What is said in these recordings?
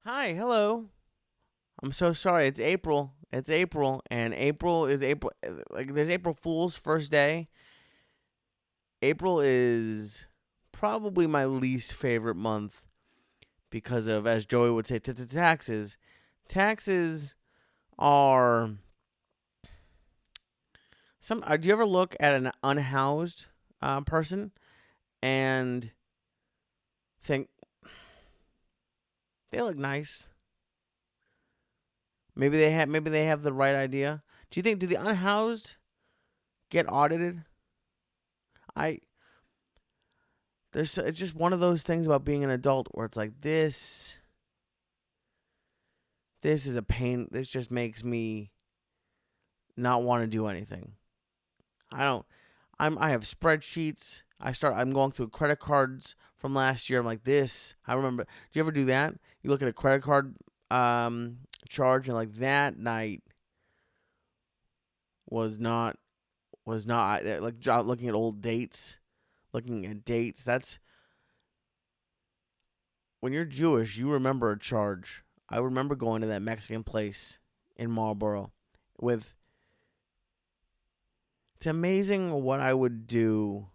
Hi, hello. I'm so sorry. It's April. It's April, and April is April. Like, there's April Fool's first day. April is probably my least favorite month because of, as Joey would say, taxes. Taxes are some. Do you ever look at an unhoused person and think they look nice? Maybe they have the right idea. Do the unhoused get audited? I It's just one of those things about being an adult where it's like this is a pain. This just makes me not want to do anything. I don't I have spreadsheets. I'm going through credit cards from last year. I'm like, this. I remember. Do you ever do that? You look at a credit card charge, and like, that night was not like looking at old dates, looking at dates. That's when you're Jewish, you remember a charge. I remember going to that Mexican place in Marlboro with. It's amazing what I would do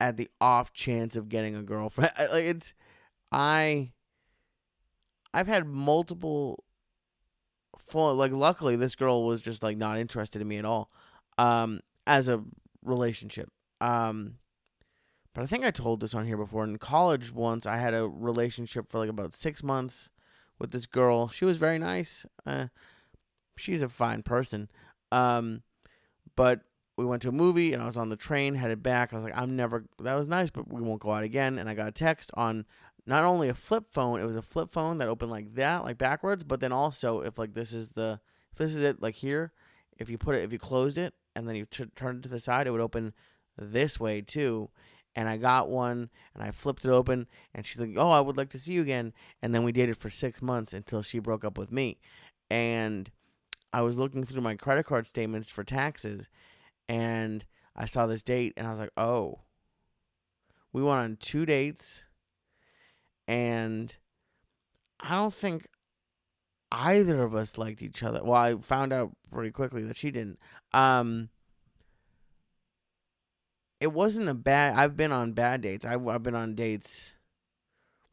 at the off chance of getting a girlfriend. I I've had multiple full, like, luckily this girl was just like not interested in me at all as a relationship. Um but I think I told this on here before. In college once I had a relationship for like about 6 months with this girl. She was very nice. She's a fine person. Um, but we went to a movie and I was on the train headed back. And I was like, that was nice, but we won't go out again. And I got a text on not only a flip phone, it was a flip phone that opened like that, like backwards, but then also if this is it, like here, if you closed it and then you turned it to the side, it would open this way too. And I got one and I flipped it open and she's like, oh, I would like to see you again. And then we dated for 6 months until she broke up with me. And I was looking through my credit card statements for taxes and I saw this date and I was like, oh, we went on 2 dates and I don't think either of us liked each other. Well, I found out pretty quickly that she didn't. Um, it wasn't a bad. I've been on bad dates. I've been on dates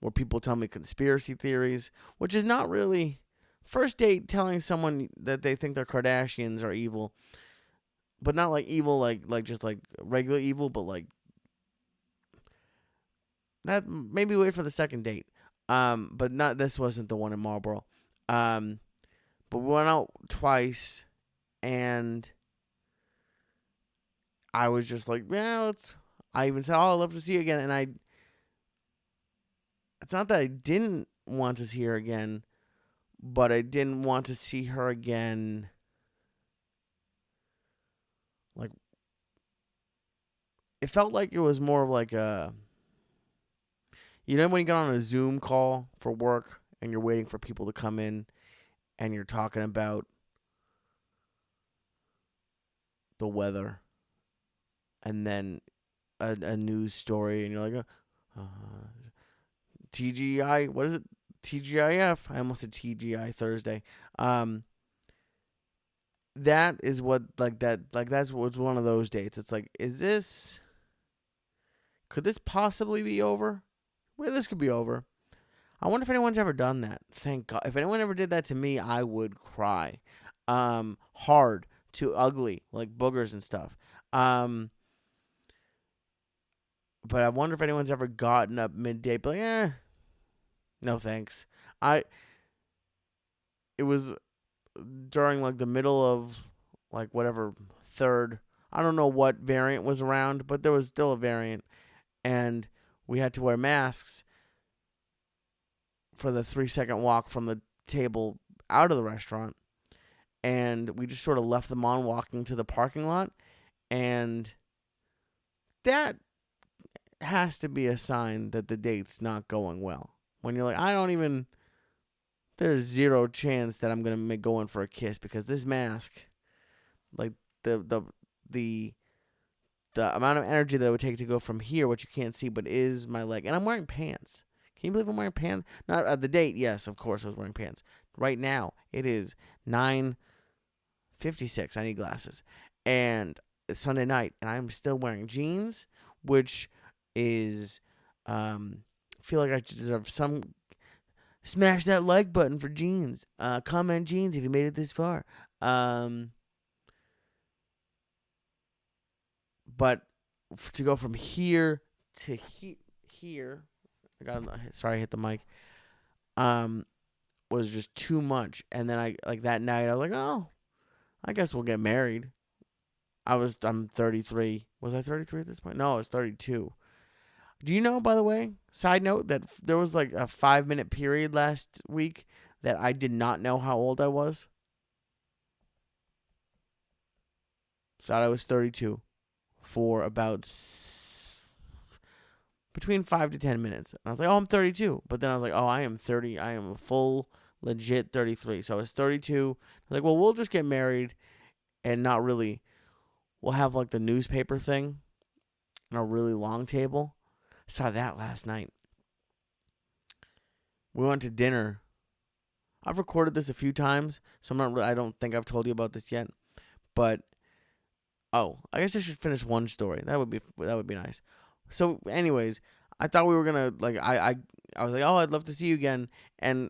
where people tell me conspiracy theories, which is not really first date telling someone that they think their Kardashians are evil, but not like evil like just like regular evil, but like that. Maybe wait for the second date. But not this wasn't the one in Marlboro. Um, but we went out twice, and I was just like, yeah, let's. I even said, oh, I'd love to see you again, and I. It's not that I didn't want to see her again, but I didn't want to see her again. Like, it felt like it was more of like a. You know when you get on a Zoom call for work and you're waiting for people to come in and you're talking about the weather and then a news story and you're like, TGI, what is it? TGIF. I almost said TGI Thursday. Um, that is what that's what's one of those dates. It's like, could this possibly be over? Well, this could be over. I wonder if anyone's ever done that. Thank God. If anyone ever did that to me, I would cry. Hard to ugly, like boogers and stuff. Um, but I wonder if anyone's ever gotten up midday, but like, no thanks. I It was during like the middle of like whatever third. I don't know what variant was around, but there was still a variant, and we had to wear masks for the 3 second walk from the table out of the restaurant, and we just sort of left them on walking to the parking lot, and that has to be a sign that the date's not going well. When you're like, there's zero chance that I'm gonna go in for a kiss because this mask, like the the the the amount of energy that it would take to go from here, what you can't see, but is my leg. And I'm wearing pants. Can you believe I'm wearing pants? Not at the date, yes, of course I was wearing pants. Right now, it is 9:56. I need glasses. And it's Sunday night, and I'm still wearing jeans, which is, feel like I deserve some. Smash that like button for jeans. Comment jeans if you made it this far. But to go from here to here, sorry, I hit the mic. Was just too much. And then that night I was like, oh, I guess we'll get married. I'm 33. Was I 33 at this point? No, I was 32. Do you know, by the way, side note, that there was like a 5-minute period last week that I did not know how old I was? Thought I was 32 for about between 5 to 10 minutes. And I was like, oh, I'm 32. But then I was like, oh, I am 30. I am a full, legit 33. So I was 32. I was like, well, we'll just get married and not really. We'll have like the newspaper thing on a really long table. Saw that last night. We went to dinner. I've recorded this a few times, so I don't think I've told you about this yet. But I guess I should finish one story. That would be nice. So, anyways, I thought we were gonna I was like, oh, I'd love to see you again, and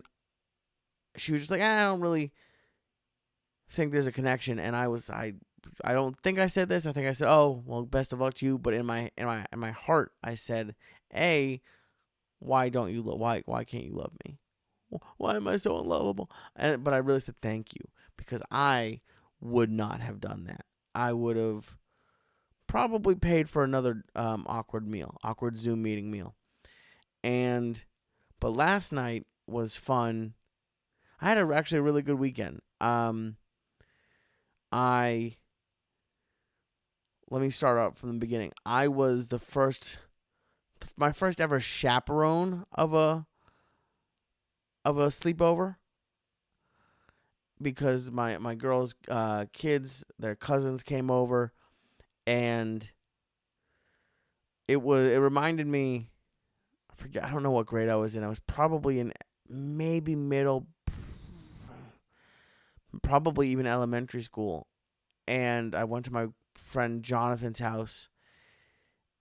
she was just like, I don't really think there's a connection, and I don't think I said this. I think I said, oh, well, best of luck to you. But in my heart, I said, A, why can't you love me? Why am I so unlovable? But I really said thank you, because I would not have done that. I would have probably paid for another awkward Zoom meeting meal. But last night was fun. I had actually a really good weekend. Let me start out from the beginning. I was my first ever chaperone of a sleepover, because my girls' kids, their cousins came over, and it reminded me, I don't know what grade I was in. I was probably in maybe middle, probably even elementary school. And I went to my friend Jonathan's house,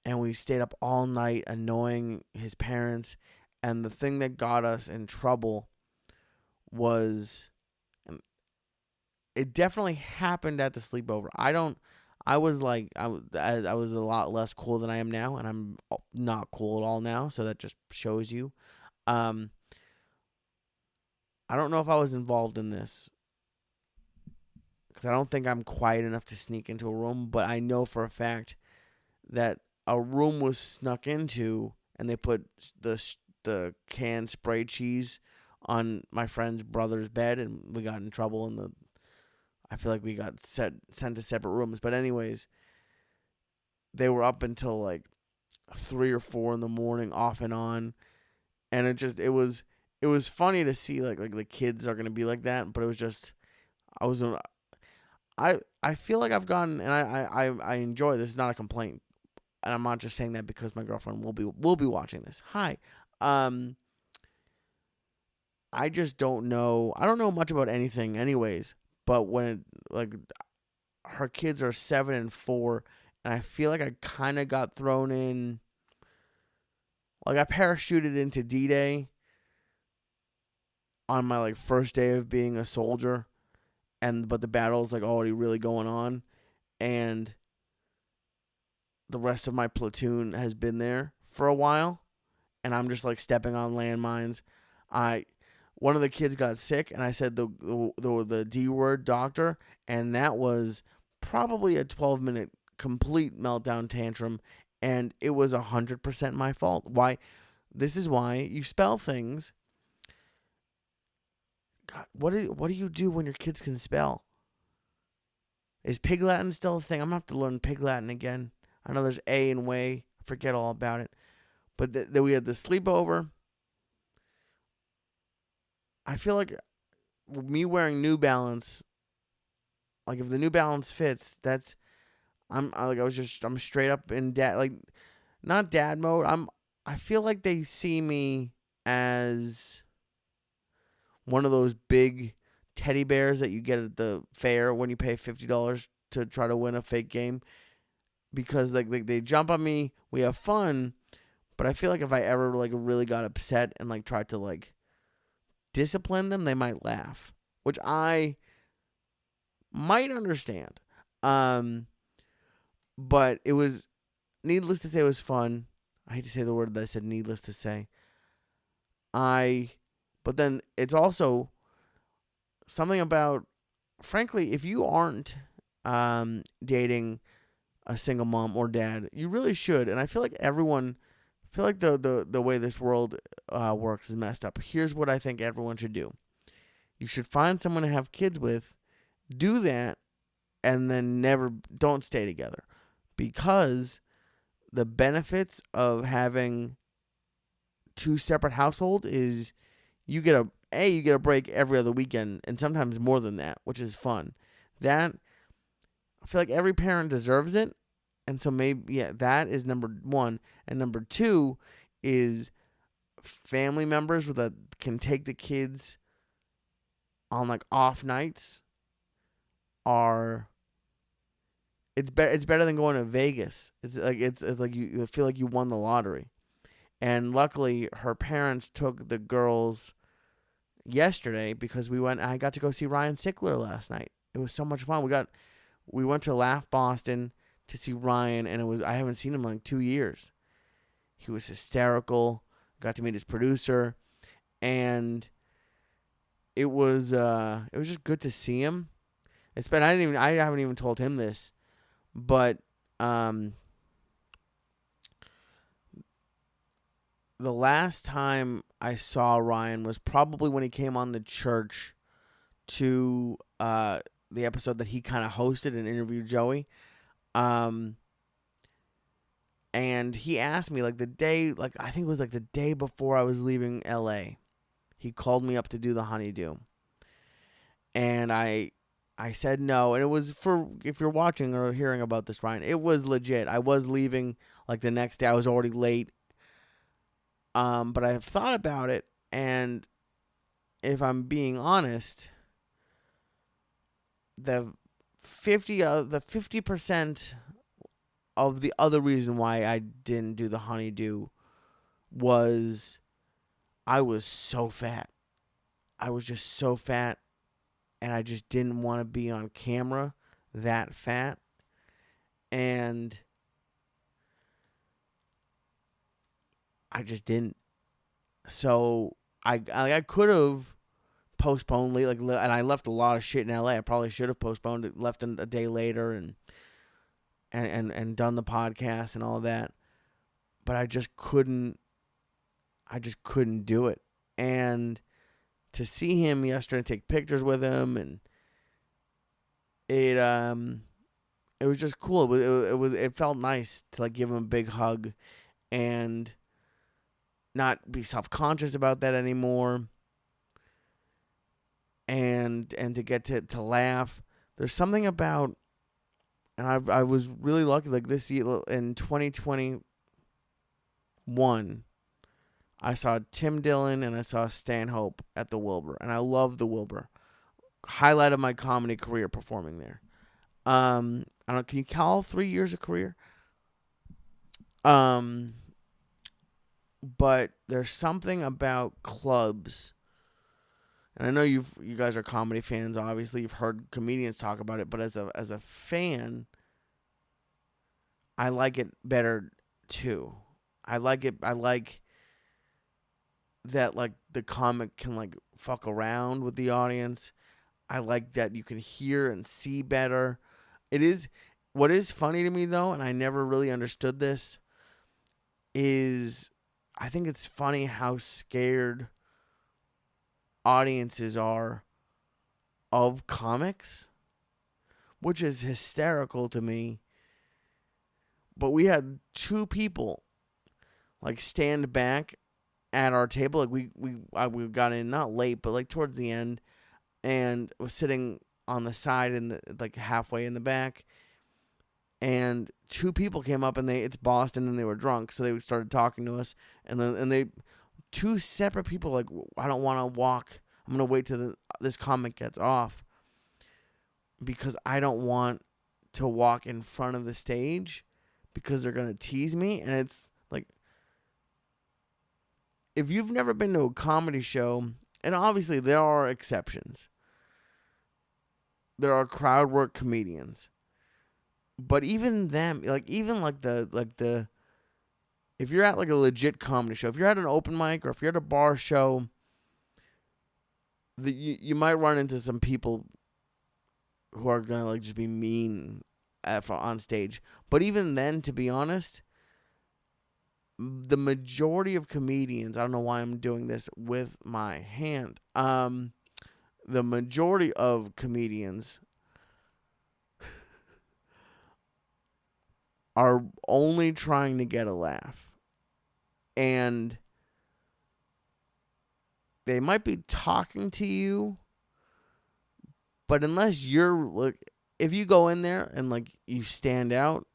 and we stayed up all night annoying his parents. And the thing that got us in trouble was, it definitely happened at the sleepover. I was a lot less cool than I am now, and I'm not cool at all now, so that just shows you. I don't know if I was involved in this, because I don't think I'm quiet enough to sneak into a room, but I know for a fact that a room was snuck into, and they put the canned spray cheese on my friend's brother's bed, and we got in trouble, and I feel like we got sent to separate rooms. But anyways, they were up until like 3 or 4 in the morning, off and on, and it was funny to see like the kids are gonna be like that. But it was just, I feel like I've gotten, and I enjoy this. Is not a complaint, and I'm not just saying that because my girlfriend will be watching this. Hi. I just don't know. I don't know much about anything anyways, but when her kids are 7 and 4, and I feel like I kind of got thrown in, like I parachuted into D-Day on my first day of being a soldier, but the battle's already really going on, and the rest of my platoon has been there for a while, and I'm just stepping on landmines. One of the kids got sick, and I said the D word, doctor, and that was probably a 12-minute complete meltdown tantrum, and it was 100% my fault. Why? This is why you spell things. God, what do you do when your kids can spell? Is Pig Latin still a thing? I'm going to have to learn Pig Latin again. I know there's A in way. I forget all about it. But then we had the sleepover. I feel like me wearing New Balance, if the New Balance fits, I'm straight up in dad, like, not dad mode. I feel like they see me as one of those big teddy bears that you get at the fair when you pay $50 to try to win a fake game, because like they jump on me, we have fun, but I feel like if I ever like really got upset and like tried to like discipline them, they might laugh, which I might understand. But it was, needless to say, it was fun. I hate to say the word that I said, needless to say. But then it's also something about, frankly, if you aren't dating a single mom or dad, you really should. And I feel like the way this world works is messed up. Here's what I think everyone should do. You should find someone to have kids with, do that, and then don't stay together. Because the benefits of having two separate households is you get a break every other weekend, and sometimes more than that, which is fun. That, I feel like every parent deserves it. And so that is number one. And number two is family members that can take the kids on like off nights it's better than going to Vegas. It's like you feel like you won the lottery. And luckily her parents took the girls yesterday because I got to go see Ryan Sickler last night. It was so much fun. We went to Laugh Boston to see Ryan, and I haven't seen him in like 2 years. He was hysterical. Got to meet his producer, and it was just good to see him. I haven't even told him this, but the last time I saw Ryan was probably when he came on the church to the episode that he kind of hosted and interviewed Joey. And he asked me like the day, like I think it was like the day before I was leaving LA. He called me up to do the honeydew. And I said no, and it was for, if you're watching or hearing about this, Ryan, it was legit. I was leaving like the next day. I was already late. But I have thought about it, and if I'm being honest, the 50% of the other reason why I didn't do the honeydew was I was so fat. I was just so fat, and I just didn't want to be on camera that fat. And I just didn't. So I could have postponed late, and I left a lot of shit in LA. I probably should have postponed it, left a day later, and done the podcast and all that. But I just couldn't do it. And to see him yesterday and take pictures with him, and it was just cool. It felt nice to like give him a big hug and not be self-conscious about that anymore. And to get to laugh. There's something about, and I was really lucky, like this year in 2021, I saw Tim Dillon and I saw Stanhope at the Wilbur, and I love the Wilbur. Highlight of my comedy career performing there. I don't know, can you call 3 years a career? But there's something about clubs, and I know you guys are comedy fans. Obviously, you've heard comedians talk about it, but as a fan, I like it better too. I like that like the comic can like fuck around with the audience. I like that you can hear and see better. What is funny to me though, and I never really understood this, is I think it's funny how scared audiences are of comics, which is hysterical to me. But we had two people like stand back at our table. Like we got in not late, but like towards the end, and was sitting on the side and like halfway in the back. and two people came up, and it's Boston, and they were drunk, so they started talking to us, and they two separate people like, I don't want to walk. I'm gonna wait till this comic gets off because I don't want to walk in front of the stage because they're gonna tease me. And it's like, if you've never been to a comedy show, and obviously there are exceptions, there are crowd work comedians, but even them, like even like the if you're at like a legit comedy show, if you're at an open mic or if you're at a bar show, you might run into some people who are gonna like just be mean on stage. But even then, to be honest, the majority of comedians, I don't know why I'm doing this with my hand. The majority of comedians are only trying to get a laugh. And they might be talking to you, but unless you're like, if you go in there and like you stand out,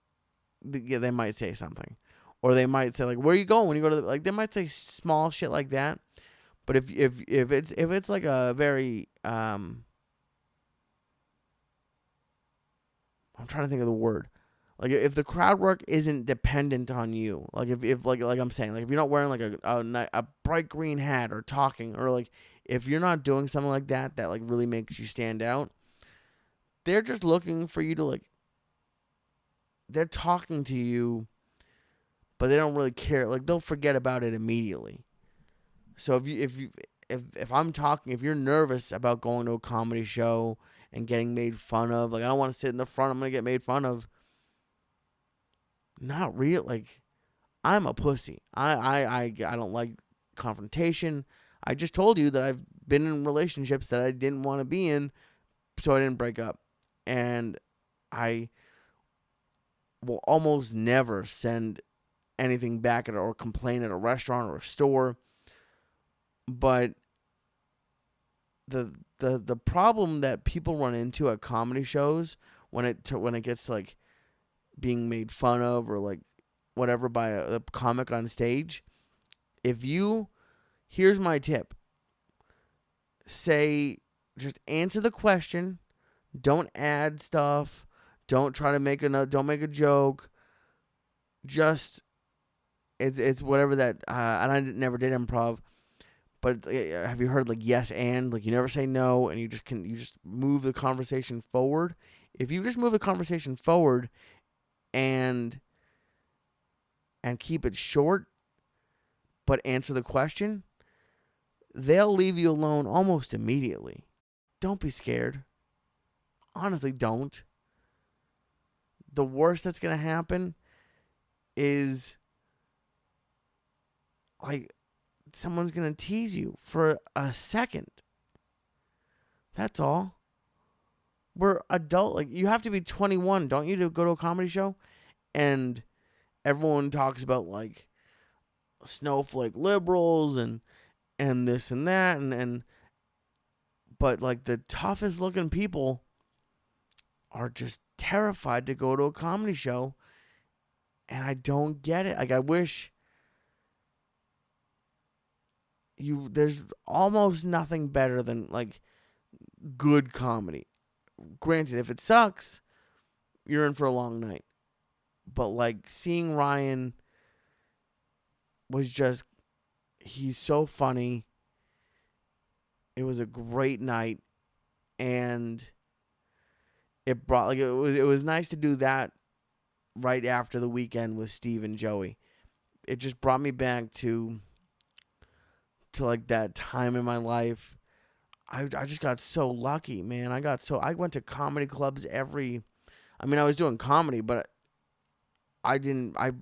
yeah, they might say something, or they might say like, "Where are you going?" When you go to like, they might say small shit like that. But if it's like a very I'm trying to think of the word. Like if the crowd work isn't dependent on you, like if like I'm saying, like if you're not wearing like a bright green hat or talking, or like if you're not doing something like that like really makes you stand out, they're just looking for you to like, they're talking to you, but they don't really care. Like they'll forget about it immediately. So if I'm talking, if you're nervous about going to a comedy show and getting made fun of, like I don't want to sit in the front, I'm gonna get made fun of. Not real. Like, I'm a pussy. I don't like confrontation. I just told you that I've been in relationships that I didn't want to be in, so I didn't break up. And I will almost never send anything back or complain at a restaurant or a store. But the problem that people run into at comedy shows when it gets to like being made fun of or like whatever by a comic on stage, here's my tip. Just answer the question. Don't add stuff. Don't try to don't make a joke. Just, it's whatever that, and I never did improv, but have you heard like yes and, like you never say no, and you just move the conversation forward. If you just move the conversation forward and keep it short, but answer the question, they'll leave you alone almost immediately. Don't be scared. Honestly, don't. The worst that's going to happen is like someone's going to tease you for a second. That's all. We're adult. Like, you have to be 21, don't you, to go to a comedy show? And everyone talks about like snowflake liberals and this and that, and but like the toughest looking people are just terrified to go to a comedy show, and I don't get it. Like I wish there's almost nothing better than like good comedy. Granted, if it sucks, you're in for a long night. But like seeing Ryan was just, he's so funny. It was a great night, and it brought like it was nice to do that right after the weekend with Steve and Joey. It just brought me back to like that time in my life. I just got so lucky, man. I went to comedy clubs I was doing comedy, but the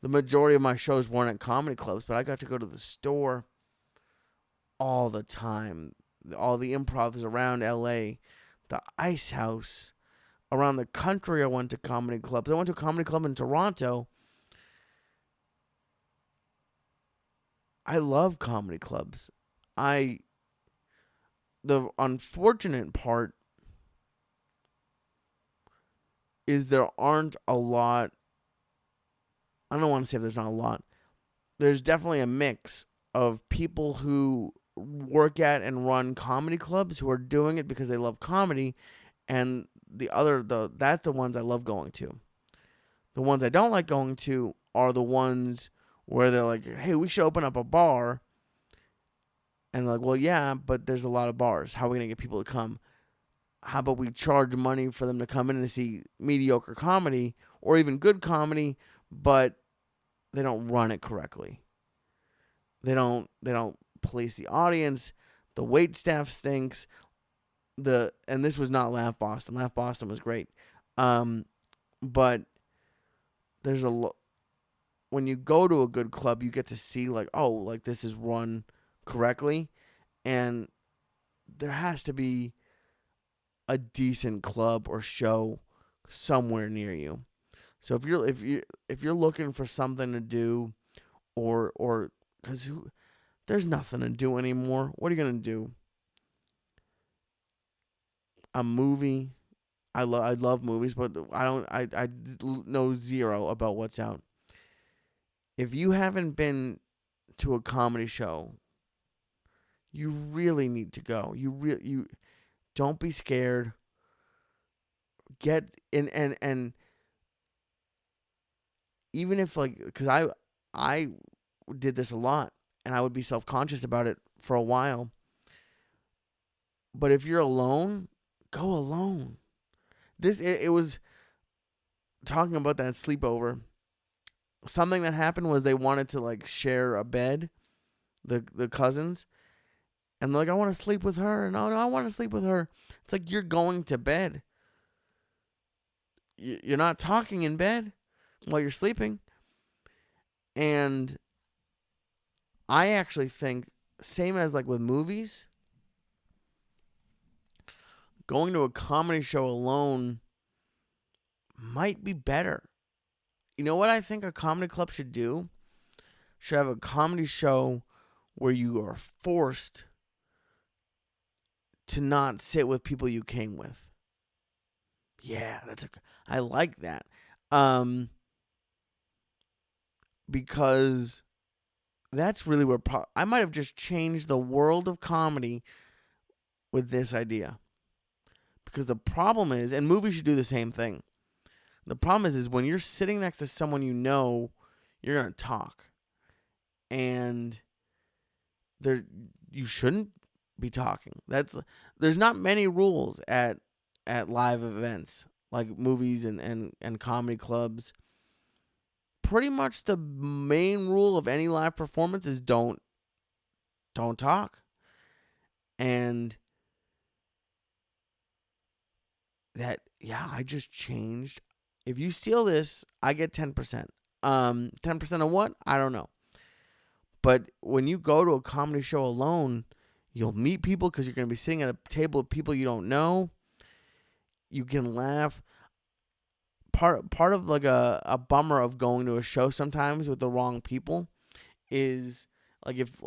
majority of my shows weren't at comedy clubs, but I got to go to the store all the time. All the improvs around LA, the Ice House, around the country I went to comedy clubs. I went to a comedy club in Toronto. I love comedy clubs. The unfortunate part is there aren't a lot. I don't want to say there's not a lot. There's definitely a mix of people who work at and run comedy clubs who are doing it because they love comedy, and that's the ones I love going to. The ones I don't like going to are the ones where they're like, hey, we should open up a bar. And they're like, well, yeah, but there's a lot of bars. How are we going to get people to come? How about we charge money for them to come in and see mediocre comedy or even good comedy, but they don't run it correctly. They don't police the audience. The wait staff stinks. And this was not Laugh Boston. Laugh Boston was great. But there's when you go to a good club, you get to see like, oh, like this is run correctly, and there has to be a decent club or show somewhere near you. So if you're looking for something to do, or because there's nothing to do anymore. What are you gonna do? A movie? I love movies, but I know zero about what's out. If you haven't been to a comedy show, you really need to go. You don't be scared. Get in and even if like, because I did this a lot and I would be self-conscious about it for a while. But if you're alone, go alone. It was talking about that sleepover. Something that happened was they wanted to like share a bed, the cousins, and they're like, I want to sleep with her, and no, I want to sleep with her. It's like, you're going to bed. You're not talking in bed while you're sleeping. And I actually think, same as like with movies, going to a comedy show alone might be better. You know what I think a comedy club should do? Should have a comedy show where you are forced to not sit with people you came with. Yeah, I like that. Because that's really where I might have just changed the world of comedy with this idea. Because the problem is, and movies should do the same thing. The problem is when you're sitting next to someone you know, you're going to talk. And you shouldn't be talking. There's not many rules at live events like movies and comedy clubs. Pretty much the main rule of any live performance is don't talk. And I just changed. If you steal this, I get 10%. 10% of what? I don't know. But when you go to a comedy show alone, you'll meet people because you're going to be sitting at a table of people you don't know. You can laugh. Part of like a bummer of going to a show sometimes with the wrong people is like if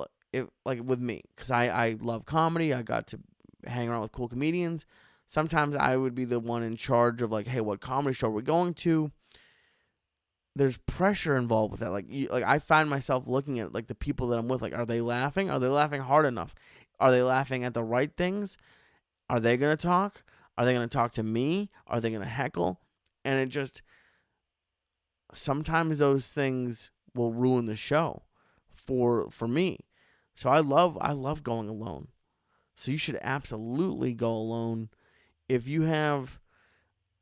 like with me, because I love comedy. I got to hang around with cool comedians. Sometimes I would be the one in charge of like, hey, what comedy show are we going to? There's pressure involved with that. Like I find myself looking at like the people that I'm with. Like, are they laughing? Are they laughing hard enough? Are they laughing at the right things? Are they gonna talk? Are they gonna talk to me? Are they gonna heckle? And it just, sometimes those things will ruin the show for me. So I love going alone. So you should absolutely go alone. If you have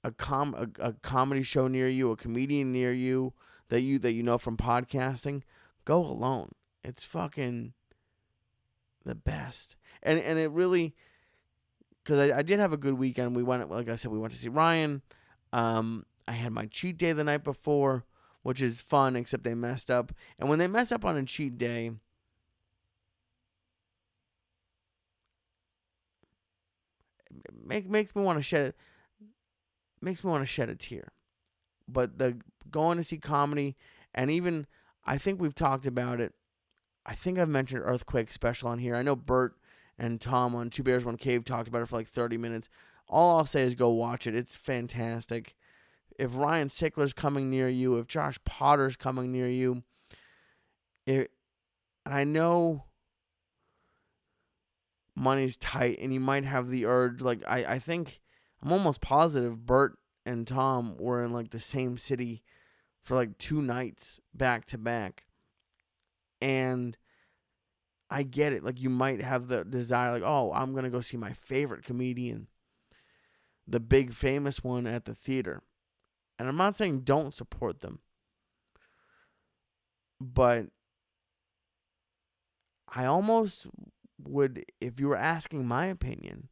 a comedy show near you, a comedian near you that you know from podcasting, go alone. It's fucking the best. And it really, because I did have a good weekend. We went, like I said, we went to see Ryan. I had my cheat day the night before, which is fun, except they messed up. And when they mess up on a cheat day, makes me want to shed a tear. But the going to see comedy, and even I think we've talked about it. I think I've mentioned Earthquake Special on here. I know Bert and Tom on Two Bears One Cave talked about it for like 30 minutes. All I'll say is go watch it. It's fantastic. if Ryan Sickler's coming near you, if Josh Potter's coming near you, and I know money's tight and you might have the urge. Like, I think I'm almost positive Bert and Tom were in like the same city for like 2 nights back to back. And I get it. Like, you might have the desire, like, oh, I'm going to go see my favorite comedian, the big famous one at the theater. And I'm not saying don't support them, but I almost would, if you were asking my opinion,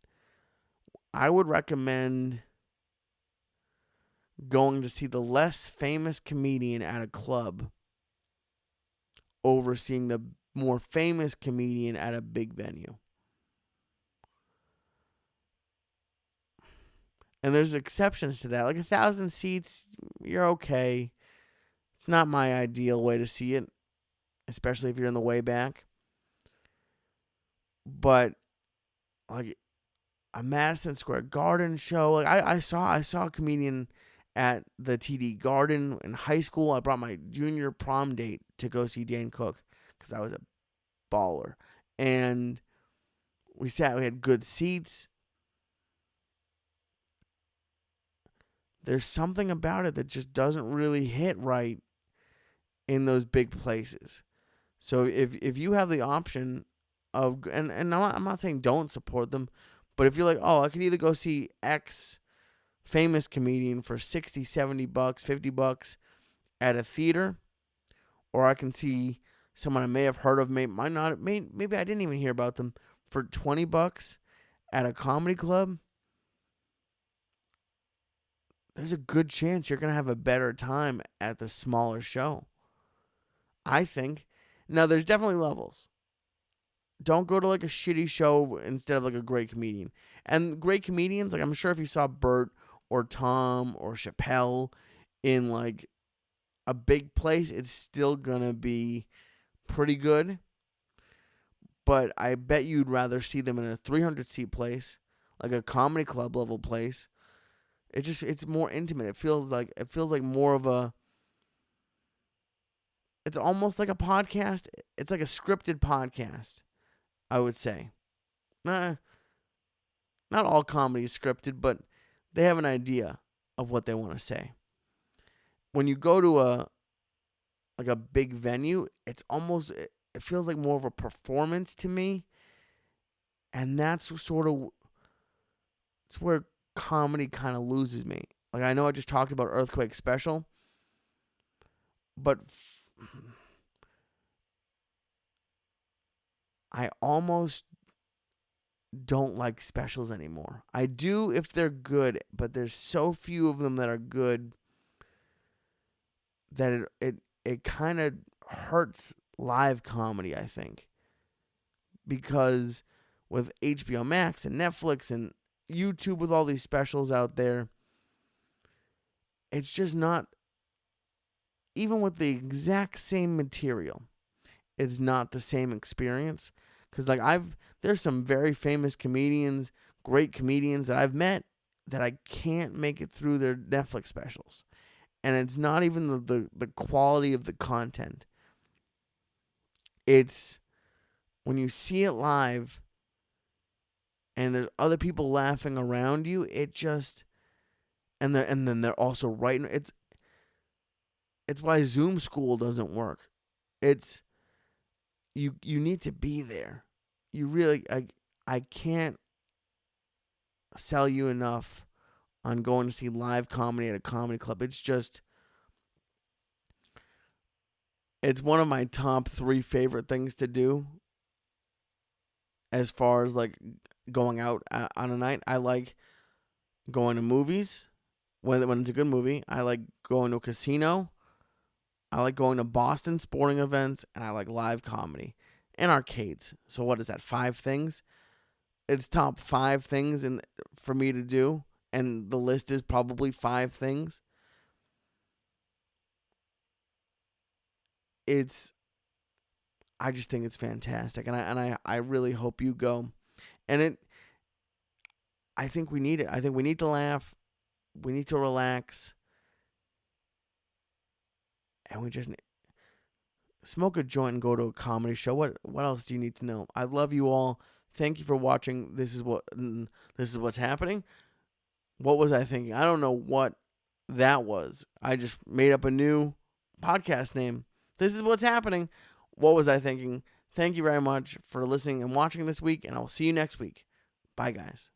I would recommend going to see the less famous comedian at a club over seeing the more famous comedian at a big venue. And there's exceptions to that. Like 1,000 seats, you're okay. It's not my ideal way to see it, especially if you're in the way back. But like a Madison Square Garden show, like I saw a comedian at the TD Garden in high school. I brought my junior prom date to go see Dan Cook because I was a baller. And we had good seats. There's something about it that just doesn't really hit right in those big places. So if you have the option of, and I'm not saying don't support them, but if you're like, oh, I could either go see X famous comedian for 60, 70 bucks, 50 bucks at a theater, or I can see someone I may have heard of, maybe I didn't even hear about them, for 20 bucks at a comedy club, there's a good chance you're going to have a better time at the smaller show. I think. Now, there's definitely levels. Don't go to like a shitty show instead of like a great comedian. And great comedians, like I'm sure if you saw Bert or Tom or Chappelle in like a big place, it's still going to be pretty good. But I bet you'd rather see them in a 300-seat place, like a comedy club level place. It's more intimate. It feels like more of a, it's almost like a podcast. It's like a scripted podcast, I would say. Not all comedy is scripted, but they have an idea of what they want to say. When you go to a big venue, it feels like more of a performance to me. And that's it's where comedy kind of loses me. Like, I know I just talked about Earthquake Special, but I almost don't like specials anymore. I do if they're good, but there's so few of them that are good that it kind of hurts live comedy, I think. Because with HBO Max and Netflix and YouTube with all these specials out there, it's just not, even with the exact same material, it's not the same experience. Because like there's some very famous comedians, great comedians that I've met that I can't make it through their Netflix specials. And it's not even the quality of the content. It's when you see it live and there's other people laughing around you, it just, and then they're also writing. It's why Zoom school doesn't work. It's, you need to be there. You really, I can't sell you enough on going to see live comedy at a comedy club. It's one of my top 3 favorite things to do as far as like going out on a night. I like going to movies when it's a good movie. I like going to a casino. I like going to Boston sporting events, and I like live comedy and arcades. So what is that? 5 things? It's top 5 things for me to do, and the list is probably 5 things. I just think it's fantastic, and I really hope you go. And I think we need it. I think we need to laugh. We need to relax. and we just smoke a joint and go to a comedy show. What else do you need to know? I love you all. Thank you for watching. This is what's happening. What was I thinking? I don't know what that was. I just made up a new podcast name. This is what's happening. What was I thinking? Thank you very much for listening and watching this week, and I'll see you next week. Bye, guys.